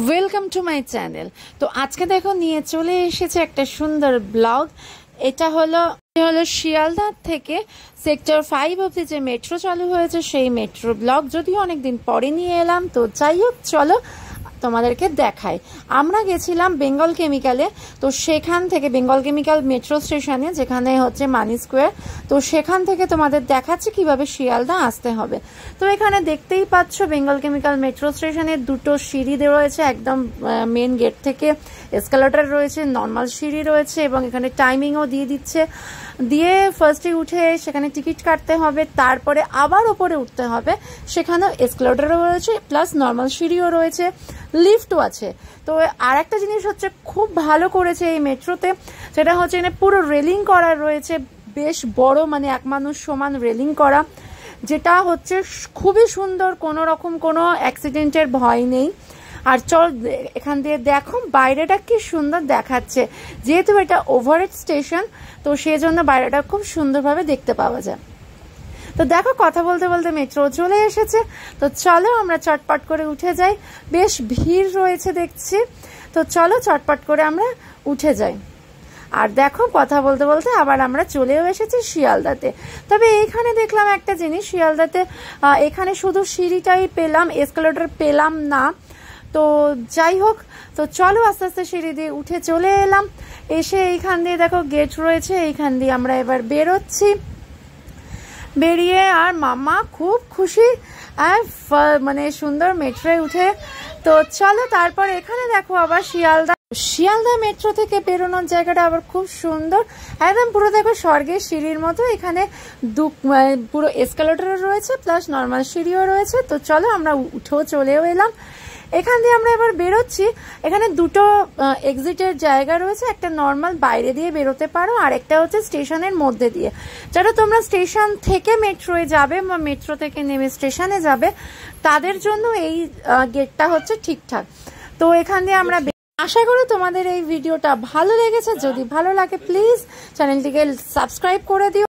Welcome to my channel. তো আজকে দেখো নিয়ে চলে এসেছে একটা সুন্দর ব্লগ। এটা হলো শিয়ালদা থেকে সেক্টর 5 অবধি যে মেট্রো চালু হয়েছে সেই মেট্রো ব্লগ, যদিও অনেকদিন পরে নিয়ে এলাম। তো যাই হোক, চলো তোমাদেরকে দেখাই। আমরা গেছিলাম বেঙ্গল কেমিক্যালে। তো সেখান থেকে বেঙ্গল কেমিক্যাল মেট্রো স্টেশনে, যেখানে হচ্ছে মানি স্কোয়ার, তো সেখান থেকে তোমাদের দেখাচ্ছি কিভাবে শিয়ালদা আসতে হবে। তো এখানে দেখতেই পাচ্ছ বেঙ্গল কেমিক্যাল মেট্রো স্টেশনের দুটো সিঁড়ি দেওয়া রয়েছে, একদম মেন গেট থেকে এসকালেটর রয়েছে, নর্মাল সিঁড়ি রয়েছে এবং এখানে টাইমিংও দিয়ে দিচ্ছে। দিয়ে ফার্স্টে উঠে সেখানে টিকিট কাটতে হবে, তারপরে আবার ওপরে উঠতে হবে। সেখানেও এসকালেটরও রয়েছে, প্লাস নর্মাল সিঁড়িও রয়েছে, লিফটও আছে। তো আর একটা জিনিস হচ্ছে খুব ভালো করেছে এই মেট্রোতে, সেটা হচ্ছে এখানে পুরো রেলিং করা রয়েছে, বেশ বড়, মানে এক মানুষ সমান রেলিং করা, যেটা হচ্ছে খুবই সুন্দর। কোনো রকম কোনো অ্যাক্সিডেন্টের ভয় নেই। আর চল এখান দিয়ে দেখো বাইরেটা কি সুন্দর দেখাচ্ছে, যেহেতু এটা ওভারহেড স্টেশন, তো সেই জন্য বাইরেটা খুব সুন্দরভাবে দেখতে পাওয়া যায়। তো দেখো কথা বলতে বলতে মেট্রো চলে এসেছে। তো চলো আমরা চটপট করে উঠে যাই, বেশ ভিড় রয়েছে দেখছি। তো চলো চটপট করে আমরা উঠে যাই। আর দেখো কথা বলতে বলতে আবার আমরা চলেও এসেছি শিয়ালদাতে। তবে এইখানে দেখলাম একটা জিনিস, শিয়ালদাতে এখানে শুধু সিঁড়িটাই পেলাম, এসকালেটর পেলাম না। তো যাই হোক, তো চলো আস্তে আস্তে সিঁড়ি দিয়ে উঠে চলে এলাম। এসে এইখান দিয়ে দেখো গেট রয়েছে, এইখান দিয়ে আমরা এবার বেরোচ্ছি। বেরিয়ে আর মামা খুব খুশি, মানে সুন্দর মেট্রোয় উঠে। তো চলো তারপর এখানে দেখো আবার শিয়ালদা মেট্রো থেকে বেরোনোর জায়গাটা আবার খুব সুন্দর, একদম পুরো দেখো স্বর্গের সিঁড়ির মতো। এখানে পুরো এসকালেটরও রয়েছে, প্লাস নর্মাল সিঁড়িও রয়েছে। তো চলো আমরা উঠেও চলেও এলাম। এখান দিয়ে আমরা এবার বেরোচ্ছি। এখানে দুটো এক্সিটের জায়গা রয়েছে, একটা নর্মাল বাইরে দিয়ে বেরোতে পারো, আর একটা হচ্ছে স্টেশনের মধ্যে দিয়ে। যারা তোমরা স্টেশন থেকে মেট্রোয় যাবে বা মেট্রো থেকে নেমে স্টেশনে যাবে, তাদের জন্য এই গেটটা হচ্ছে ঠিকঠাক। তো এখান দিয়ে আমরা আশা করি তোমাদের এই ভিডিওটা ভালো লেগেছে। যদি ভালো লাগে প্লিজ চ্যানেলটিকে সাবস্ক্রাইব করে দিও।